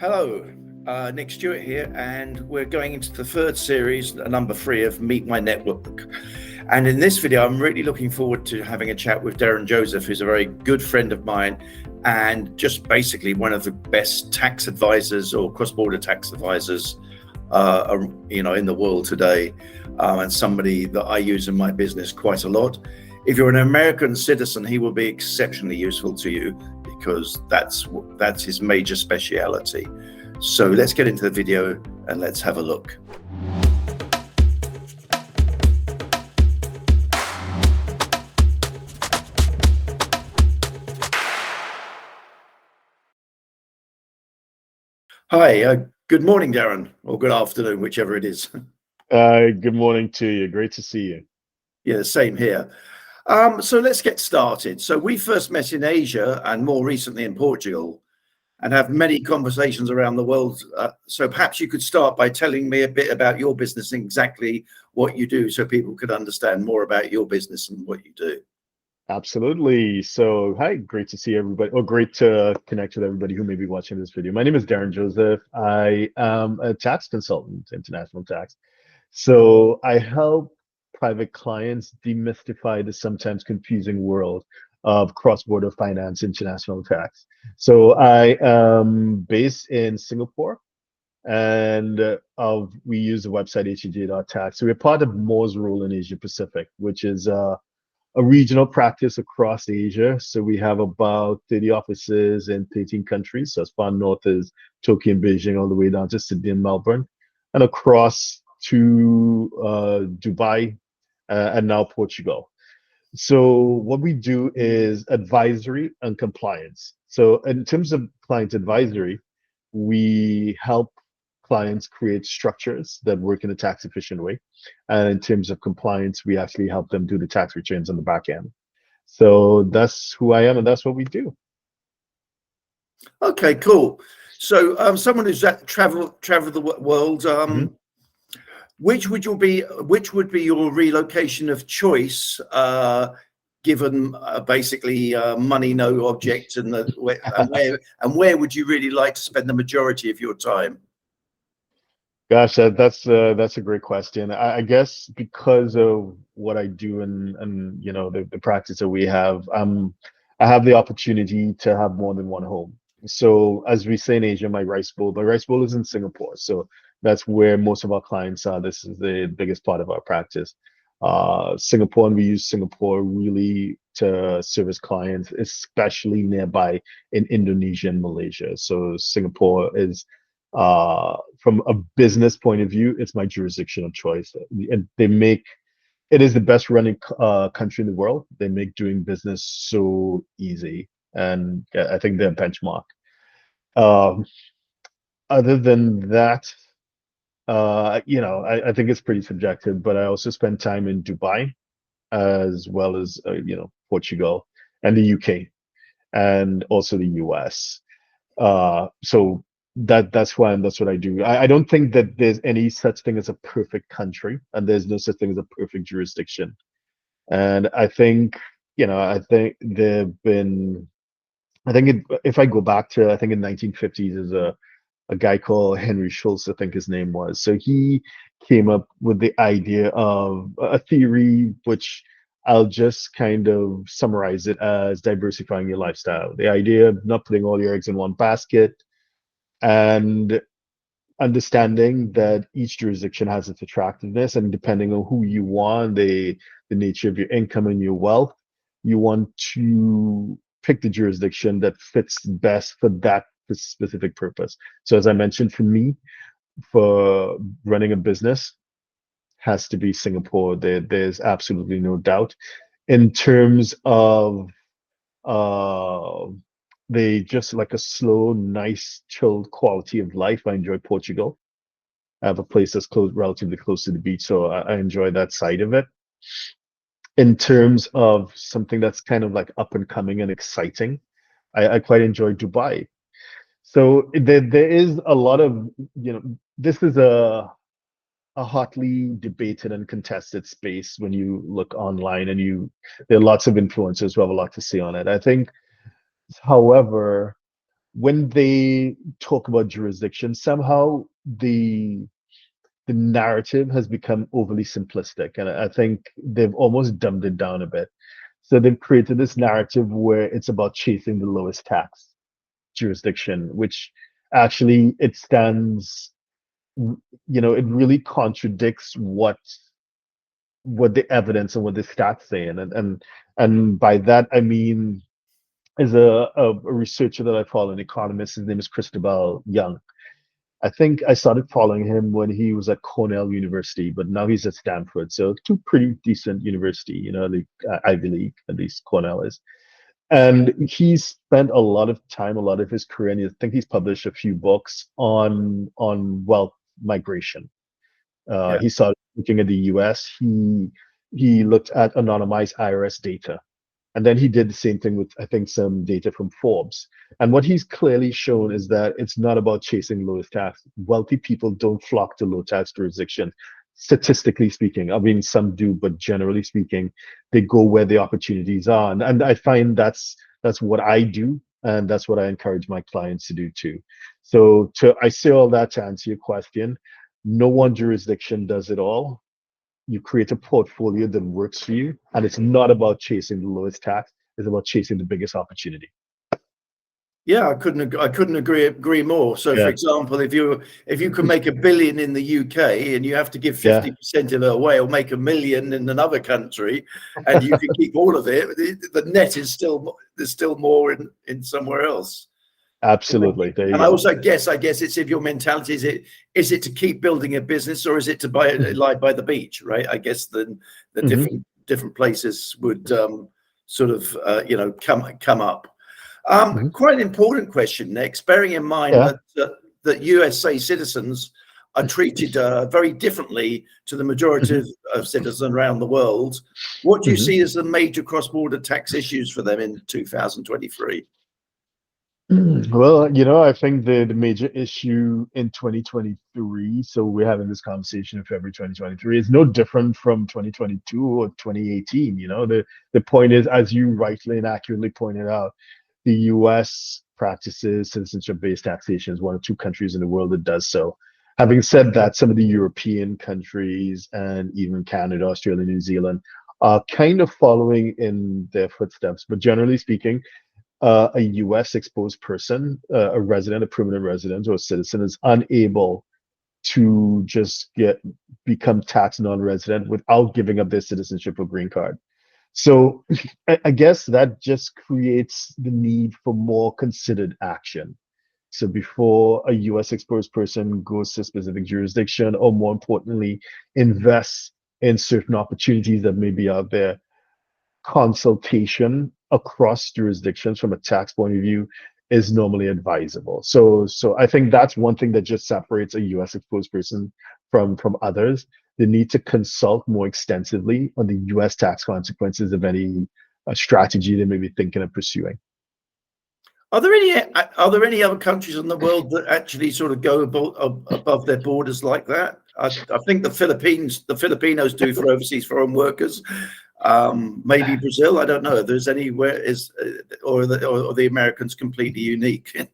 Hello, Nick Stewart here, and we're going into the third series, number 3 of Meet My Network. And in this video, I'm really looking forward to having a chat with Darren Joseph, who's a very good friend of mine and just basically one of the best tax advisors or cross-border tax advisors, in the world today, and somebody that I use in my business quite a lot. If you're an American citizen, he will be exceptionally useful to you because that's his major speciality. So let's get into the video and let's have a look. Hi, good morning, Darren, or good afternoon, whichever it is. Good morning to you. Great to see you. Yeah, same here. So let's get started. So we first met in Asia and more recently in Portugal and have many conversations around the world. So perhaps you could start by telling me a bit about your business and exactly what you do so people could understand more about your business and what you do. Absolutely. So, hi, great to see everybody, or great to connect with everybody who may be watching this video. My name is Darren Joseph. I am a tax consultant, international tax. So, I help private clients demystify the sometimes confusing world of cross-border finance, international tax. So, I am based in Singapore, and we use the website HEJ.tax. So, we're part of Moore's Rule in Asia Pacific, which is a regional practice across Asia. So we have about 30 offices in 13 countries. So as far north as Tokyo and Beijing, all the way down to Sydney and Melbourne, and across to Dubai and now Portugal. So what we do is advisory and compliance. So in terms of client advisory, we help clients create structures that work in a tax efficient way. And in terms of compliance, we actually help them do the tax returns on the back end. So that's who I am and that's what we do. Okay, cool. So someone who's traveled the world, which would be your relocation of choice, given basically money no object, and where would you really like to spend the majority of your time? Gosh, that's a great question. I guess because of what I do and the practice that we have, I have the opportunity to have more than one home. So as we say in Asia, my rice bowl is in Singapore. So that's where most of our clients are. This is the biggest part of our practice. Singapore, and we use Singapore really to service clients, especially nearby in Indonesia and Malaysia. So Singapore is from a business point of view, it's my jurisdiction of choice. And it is the best running country in the world. They make doing business so easy. And I think they're a benchmark. Other than that, I think it's pretty subjective, but I also spend time in Dubai as well as, Portugal and the UK and also the US. So that's why that's what I do. I don't think that there's any such thing as a perfect country, and there's no such thing as a perfect jurisdiction. And I think, if I go back to, I think in 1950s, there's a guy called Henry Schultz, I think his name was. So he came up with the idea of a theory, which I'll just kind of summarize it as diversifying your lifestyle. The idea of not putting all your eggs in one basket, and understanding that each jurisdiction has its attractiveness, and depending on who you are, the nature of your income and your wealth, you want to pick the jurisdiction that fits best for that specific purpose. So as I mentioned, for me, for running a business, has to be Singapore. There's absolutely no doubt. In terms of uh, they just like a slow, nice, chilled quality of life. I enjoy Portugal. I have a place that's relatively close to the beach, so I enjoy that side of it. In terms of something that's kind of like up and coming and exciting, I quite enjoy Dubai. So there is a lot of, this is a hotly debated and contested space when you look online, and there are lots of influencers who have a lot to say on it. I think, however, when they talk about jurisdiction, somehow the narrative has become overly simplistic, and I think they've almost dumbed it down a bit. So they've created this narrative where it's about chasing the lowest tax jurisdiction, which actually it stands, it really contradicts what the evidence and what the stats say, and by that I mean, is a researcher that I follow, an economist. His name is Christobal Young. I think I started following him when he was at Cornell University, but now he's at Stanford. So two pretty decent university, the Ivy League, at least Cornell is. And he's spent a lot of time, a lot of his career, and I think he's published a few books on wealth migration. Yeah. He started looking at the U.S. He looked at anonymized IRS data, and then he did the same thing with, I think, some data from Forbes. And what he's clearly shown is that it's not about chasing lowest tax. Wealthy people don't flock to low tax jurisdictions. Statistically speaking, I mean, some do, but generally speaking, they go where the opportunities are. And I find that's what I do, and that's what I encourage my clients to do too. So I say all that to answer your question. No one jurisdiction does it all. You create a portfolio that works for you, and it's not about chasing the lowest tax. It's about chasing the biggest opportunity. Yeah, I couldn't agree more. So, for example, if you can make $1 billion in the UK and you have to give 50% of it away, or make $1 million in another country, and you can keep all of it, the net is there's still more in somewhere else. Absolutely. And I also guess it's, if your mentality is it to keep building a business, or is it to lie by the beach, right? I guess the different places would sort of come up. Quite an important question next, bearing in mind that USA citizens are treated very differently to the majority of citizens around the world. What do you see as the major cross-border tax issues for them in 2023? Well, I think the major issue in 2023, so we're having this conversation in February 2023, is no different from 2022 or 2018. The point is, as you rightly and accurately pointed out, the US practices citizenship-based taxation, is one of two countries in the world that does so. Having said that, some of the European countries and even Canada, Australia, New Zealand are kind of following in their footsteps. But generally speaking, a US exposed person, a resident, a permanent resident, or a citizen, is unable to just become tax non-resident without giving up their citizenship or green card. So I guess that just creates the need for more considered action. So before a US exposed person goes to a specific jurisdiction, or more importantly, invests in certain opportunities that may be out there, consultation across jurisdictions from a tax point of view is normally advisable. So I think that's one thing that just separates a US exposed person from others. The need to consult more extensively on the US tax consequences of any strategy they may be thinking of pursuing. Are there any other countries in the world that actually sort of go above their borders like that? I think the Filipinos do for overseas foreign workers. Maybe Brazil. I don't know if there's anywhere or the Americans completely unique.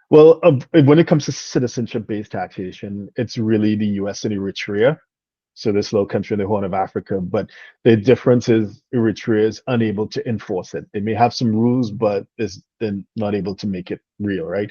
Well, when it comes to citizenship-based taxation, it's really the U.S. and Eritrea. So this little country in the Horn of Africa, but the difference is Eritrea is unable to enforce it. They may have some rules, but they're not able to make it real, right?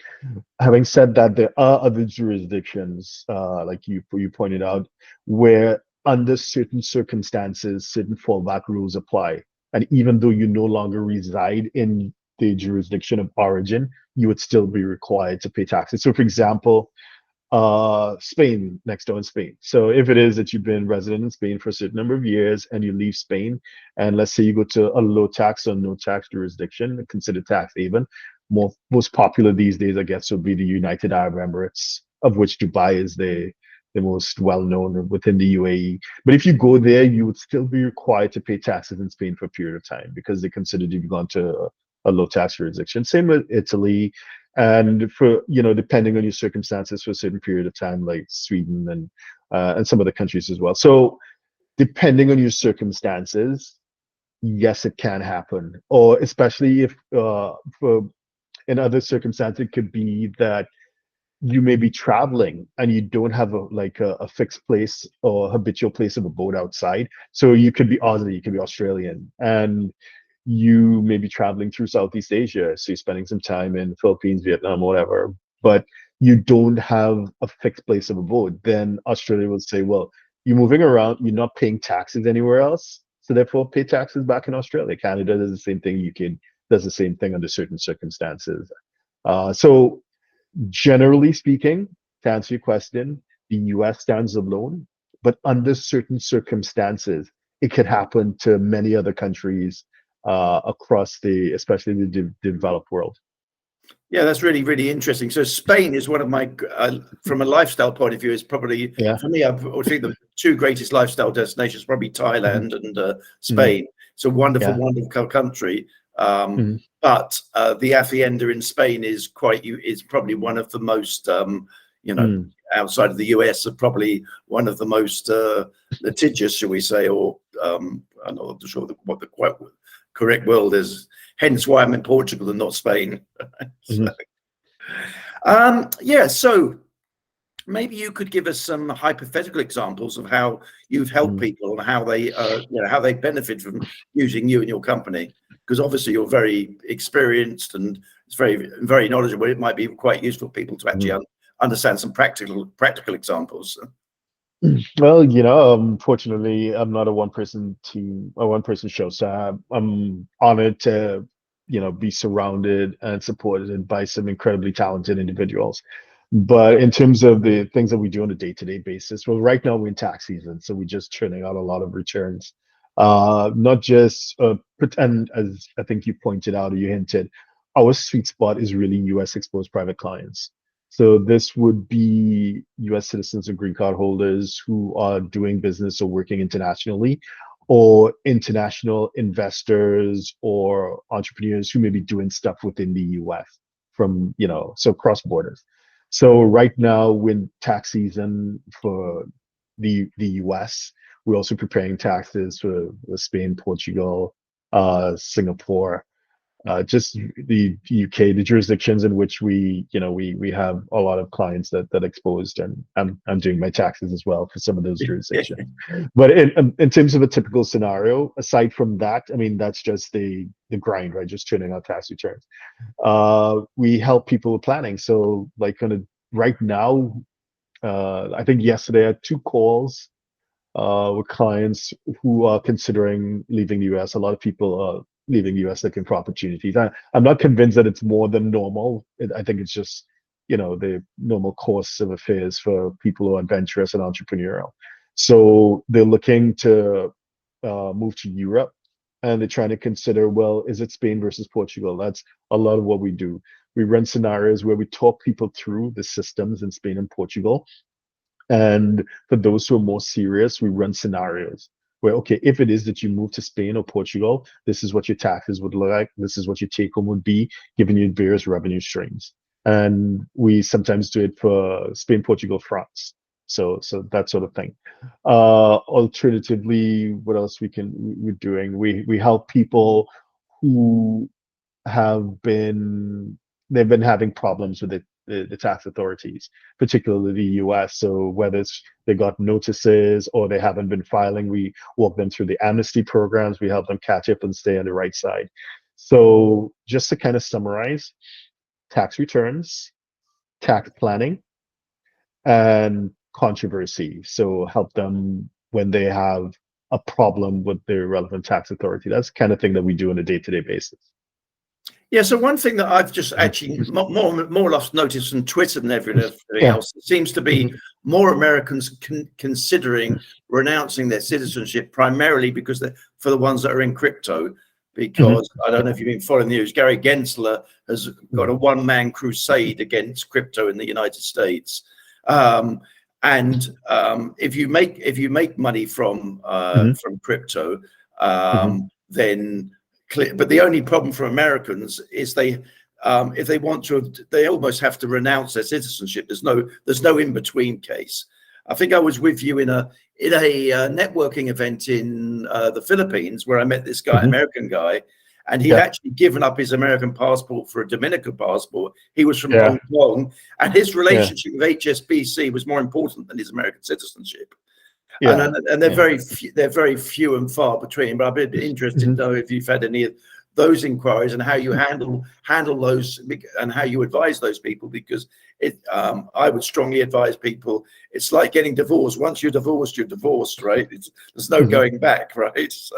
Having said that, there are other jurisdictions, like you pointed out, where under certain circumstances, certain fallback rules apply. And even though you no longer reside in the jurisdiction of origin, you would still be required to pay taxes. So for example, Spain, next door in Spain. So if it is that you've been resident in Spain for a certain number of years and you leave Spain, and let's say you go to a low tax or no tax jurisdiction, considered tax haven, most popular these days, I guess, would be the United Arab Emirates, of which Dubai is the most well-known within the UAE. But if you go there, you would still be required to pay taxes in Spain for a period of time, because they considered you've gone to a low tax jurisdiction. Same with Italy. And for, depending on your circumstances, for a certain period of time, like Sweden and some other countries as well. So depending on your circumstances, yes, it can happen. Or especially if for in other circumstances, it could be that you may be traveling and you don't have a fixed place or habitual place of abode outside. So you could be Aussie, you could be Australian, and you may be traveling through Southeast Asia. So you're spending some time in Philippines, Vietnam, whatever, but you don't have a fixed place of abode. Then Australia will say, well, you're moving around, you're not paying taxes anywhere else. So therefore pay taxes back in Australia. Canada does the same thing. UK does the same thing under certain circumstances. So generally speaking, to answer your question, the US stands alone, but under certain circumstances, it could happen to many other countries across especially the developed world. Yeah, that's really, really interesting. So Spain is one of my, from a lifestyle point of view, is probably, for me, I would think the two greatest lifestyle destinations, probably Thailand and Spain. It's a wonderful, wonderful country. But the Hacienda in Spain is probably one of the most, outside of the US, are probably one of the most litigious, shall we say, or I'm not sure what the correct word is. Hence why I'm in Portugal and not Spain. So maybe you could give us some hypothetical examples of how you've helped people and how they, how they benefit from using you and your company. Because obviously you're very experienced and it's very, very knowledgeable. It might be quite useful for people to actually understand some practical examples. Well, fortunately, I'm not a one-person team, a one-person show, so I'm honored to, be surrounded and supported by some incredibly talented individuals. But in terms of the things that we do on a day-to-day basis, well, right now we're in tax season, so we're just churning out a lot of returns. Not just, and as I think you pointed out or you hinted, our sweet spot is really U.S. exposed private clients. So this would be U.S. citizens and green card holders who are doing business or working internationally, or international investors or entrepreneurs who may be doing stuff within the U.S. from, so cross borders. So right now, when tax season for the U.S., we're also preparing taxes for Spain, Portugal, Singapore, just the UK, the jurisdictions in which we have a lot of clients that exposed, and I'm doing my taxes as well for some of those jurisdictions. But in terms of a typical scenario, aside from that, I mean, that's just the grind, right? Just turning out tax returns. We help people with planning. So like right now, I think yesterday I had 2 calls with clients who are considering leaving the US. A lot of people are leaving the US looking for opportunities. I'm not convinced that it's more than normal. I think it's just, the normal course of affairs for people who are adventurous and entrepreneurial. So they're looking to move to Europe, and they're trying to consider, well, is it Spain versus Portugal? That's a lot of what we do. We run scenarios where we talk people through the systems in Spain and Portugal. And for those who are more serious, we run scenarios where, okay, if it is that you move to Spain or Portugal, this is what your taxes would look like. This is what your take home would be, giving you various revenue streams. And we sometimes do it for Spain, Portugal, France. So that sort of thing. Alternatively, what else we're doing? We help people who they've been having problems with the tax authorities, particularly the US. So whether it's they got notices or they haven't been filing, we walk them through the amnesty programs. We help them catch up and stay on the right side. So just to kind of summarize, tax returns, tax planning, and controversy. So help them when they have a problem with their relevant tax authority. That's the kind of thing that we do on a day-to-day basis. Yeah, so one thing that I've just actually more or less noticed on Twitter than everything else, it seems to be more Americans considering renouncing their citizenship, primarily because for the ones that are in crypto. Because I don't know if you've been following the news, Gary Gensler has got a one-man crusade against crypto in the United States. If you make money from crypto, then but the only problem for Americans is if they want to, they almost have to renounce their citizenship. There's no in between case. I think I was with you in a networking event in the Philippines where I met this guy, American guy, and he'd actually given up his American passport for a Dominican passport. He was from Hong Kong, and his relationship with HSBC was more important than his American citizenship. And they're very few and far between. But I'd be interested to know if you've had any of those inquiries and how you handle those and how you advise those people, because I would strongly advise people. It's like getting divorced. Once you're divorced, right? There's no going back, right? So.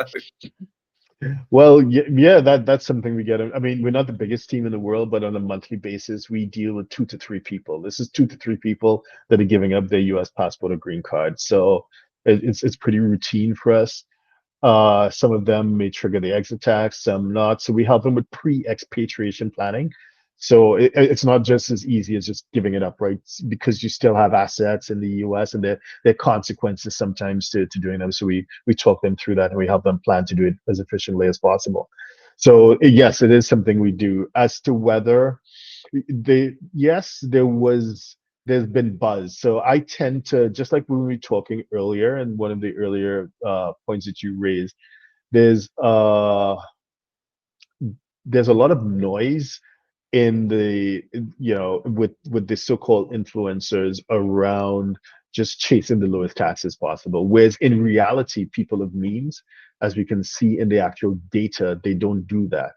Well, yeah, that's something we get. I mean, we're not the biggest team in the world, but on a monthly basis, we deal with 2 to 3 people. This is 2 to 3 people that are giving up their U.S. passport or green card. So it's pretty routine for us. Some of them may trigger the exit tax, some not. So we help them with pre-expatriation planning. So it's not just as easy as just giving it up, right? Because you still have assets in the U.S. and there are consequences sometimes to doing them. So we talk them through that and we help them plan to do it as efficiently as possible. So yes, it is something we do. As to whether there's been buzz. So I tend to, just like when we were talking earlier, and one of the earlier points that you raised, there's a lot of noise in the with the so-called influencers around just chasing the lowest taxes possible, whereas in reality, people of means, as we can see in the actual data, they don't do that.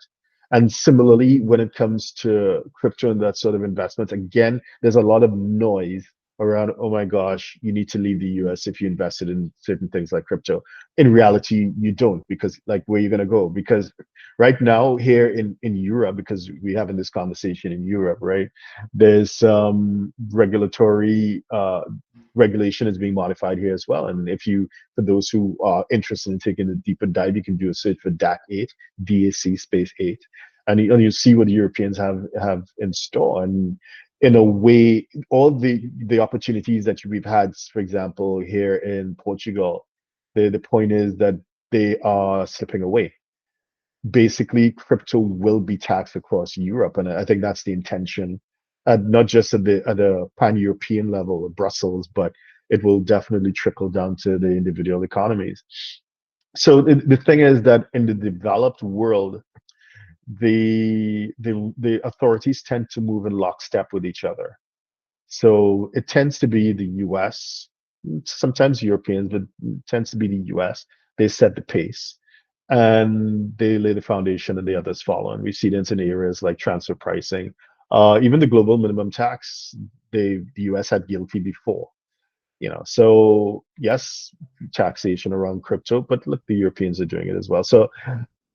And similarly, when it comes to crypto and that sort of investment, again, there's a lot of noise around, oh my gosh, you need to leave the US if you invested in certain things like crypto. In reality, you don't, because like, where are you going to go? Because right now here in Europe, because we're having this conversation in Europe, right, there's regulatory regulation is being modified here as well. And for those who are interested in taking a deeper dive, you can do a search for DAC 8, DAC space 8. And you see what the Europeans have in store. And in a way, all the opportunities that we've had, for example, here in Portugal, the point is that they are slipping away. Basically, crypto will be taxed across Europe, and I think that's the intention, not just at the pan-European level of Brussels, but it will definitely trickle down to the individual economies. So the thing is that in the developed world, the authorities tend to move in lockstep with each other. So it tends to be the US, sometimes Europeans, but it tends to be the US. They set the pace and they lay the foundation and the others follow. And we see this in areas like transfer pricing. Even the global minimum tax, the US had GILTI before. So yes, taxation around crypto, but look, the Europeans are doing it as well. So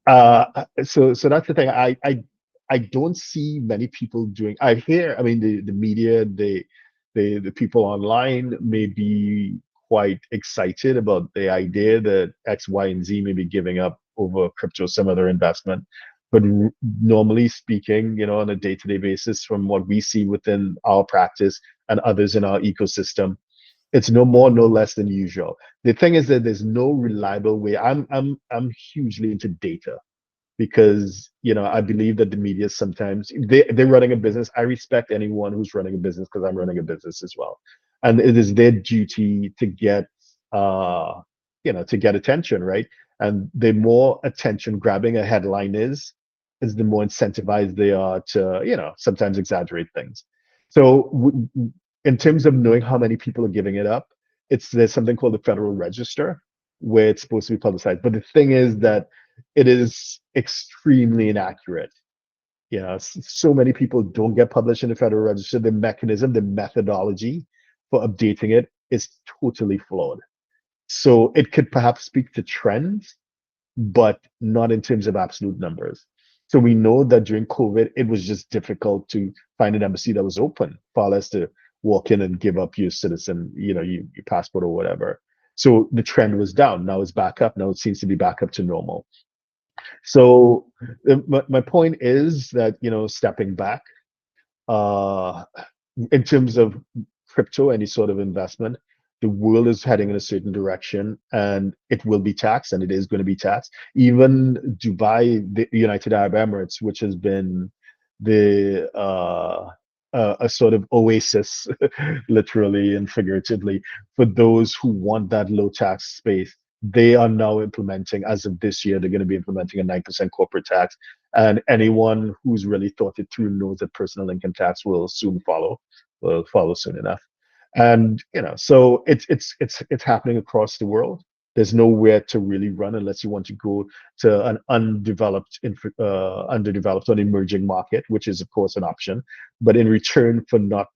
so that's the thing. I don't see many people doing. I hear. I mean, the media, the people online may be quite excited about the idea that X, Y, and Z may be giving up over crypto, some other investment. But normally speaking, on a day-to-day basis, from what we see within our practice and others in our ecosystem, it's no more, no less than usual. The thing is that there's no reliable way. I'm hugely into data because I believe that the media sometimes they're running a business. I respect anyone who's running a business because I'm running a business as well, and it is their duty to get to get attention, right? And the more attention grabbing a headline is the more incentivized they are to sometimes exaggerate things. So in terms of knowing how many people are giving it up, there's something called the Federal Register where it's supposed to be publicized. But the thing is that it is extremely inaccurate. So many people don't get published in the Federal Register. The mechanism, the methodology for updating it is totally flawed. So it could perhaps speak to trends, but not in terms of absolute numbers. So we know that during COVID, it was just difficult to find an embassy that was open, far less to walk in and give up your citizen, your passport or whatever. So the trend was down. Now it's back up. Now it seems to be back up to normal. So my point is that, stepping back, in terms of crypto, any sort of investment, the world is heading in a certain direction and it will be taxed, and it is going to be taxed. Even Dubai, the United Arab Emirates, which has been a sort of oasis, literally and figuratively, for those who want that low tax space, they are now implementing, as of this year, they're going to be implementing a 9% corporate tax. And anyone who's really thought it through knows that personal income tax will follow soon enough. And so it's happening across the world. There's nowhere to really run unless you want to go to an underdeveloped or an emerging market, which is of course an option. But in return for not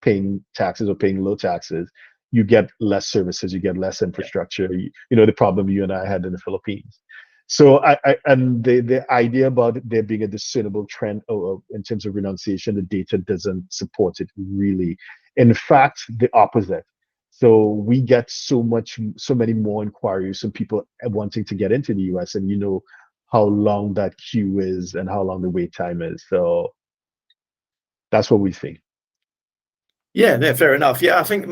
paying taxes or paying low taxes, you get less services, you get less infrastructure. The problem you and I had in the Philippines. So and the idea about there being a discernible trend in terms of renunciation, the data doesn't support it really. In fact, the opposite. So we get so many more inquiries from people wanting to get into the US, and how long that queue is and how long the wait time is. So that's what we see. Yeah, fair enough. Yeah, I think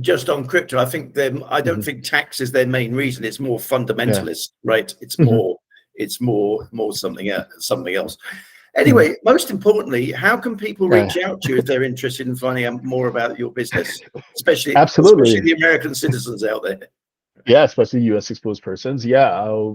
just on crypto, I think I don't think tax is their main reason. It's more fundamentalist, right? It's more something else. Anyway, most importantly, how can people reach out to you if they're interested in finding out more about your business, especially the American citizens out there? Yeah, especially US exposed persons. Yeah,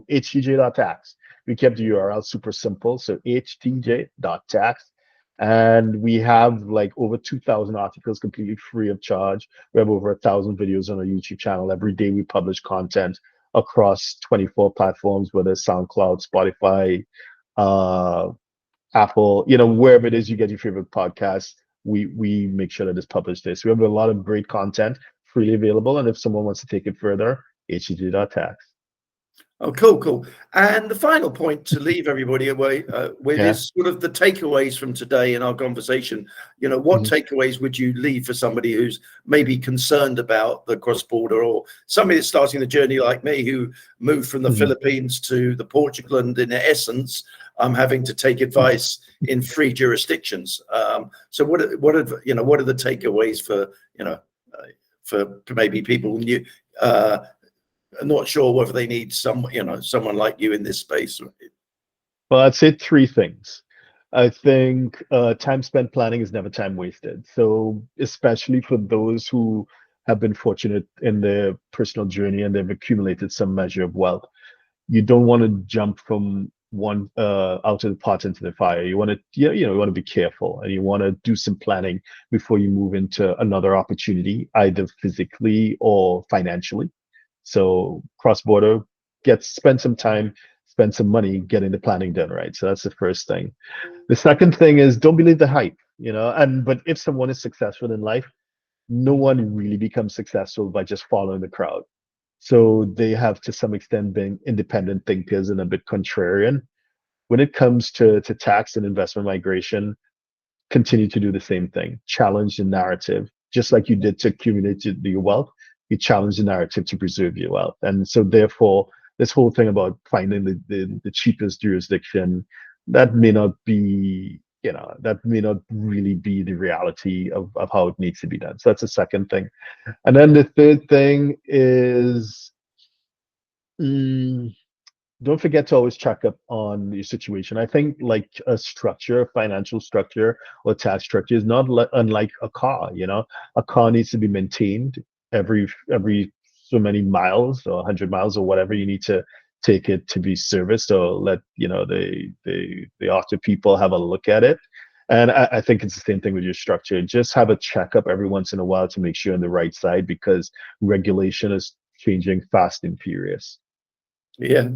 htj.tax. We kept the URL super simple. So htj.tax. And we have like over 2,000 articles completely free of charge. We have over 1,000 videos on our YouTube channel. Every day we publish content across 24 platforms, whether it's SoundCloud, Spotify, Apple, wherever it is you get your favorite podcast, we make sure that it's published there. So we have a lot of great content freely available. And if someone wants to take it further, htj.tax. Oh, cool. And the final point to leave everybody away with is sort of the takeaways from today in our conversation. What takeaways would you leave for somebody who's maybe concerned about the cross-border, or somebody that's starting the journey like me, who moved from the Philippines to the Portugal, and in essence, I'm having to take advice in 3 jurisdictions. So what are the takeaways for maybe people new? I'm not sure whether they need someone like you in this space. Well, I'd say 3 things. I think time spent planning is never time wasted. So especially for those who have been fortunate in their personal journey and they've accumulated some measure of wealth, you don't want to jump from one out of the pot into the fire. You want to you want to be careful, and you want to do some planning before you move into another opportunity, either physically or financially. So cross-border, spend some time, spend some money getting the planning done right. So that's the first thing. The second thing is, don't believe the hype, but if someone is successful in life, no one really becomes successful by just following the crowd. So they have to some extent been independent thinkers and a bit contrarian. When it comes to tax and investment migration, continue to do the same thing. Challenge the narrative, just like you did to accumulate your wealth. You challenge the narrative to preserve your wealth. And so therefore, this whole thing about finding the cheapest jurisdiction, that may not be, that may not really be the reality of how it needs to be done. So that's the second thing. And then the third thing is, don't forget to always check up on your situation. I think like a financial structure or tax structure is not unlike a car. A car needs to be maintained every so many miles, or 100 miles, or whatever you need to take it to be serviced, or let the auto people have a look at it. And I think it's the same thing with your structure. Just have a checkup every once in a while to make sure you're on the right side, because regulation is changing fast and furious. Yeah.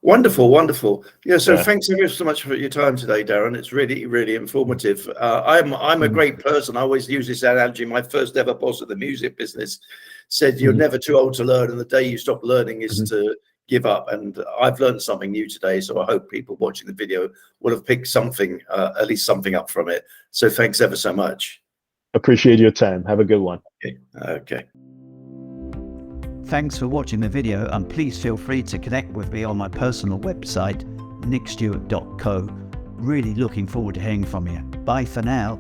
Wonderful. Yeah. So thanks ever so much for your time today, Darren. It's really, really informative. I'm a great person. I always use this analogy. My first ever boss at the music business said, "You're never too old to learn, and the day you stop learning is to give up." And I've learned something new today. So I hope people watching the video will have picked something, at least something up from it. So thanks ever so much. Appreciate your time. Have a good one. Okay. Thanks for watching the video, and please feel free to connect with me on my personal website, nickstewart.co. Really looking forward to hearing from you. Bye for now.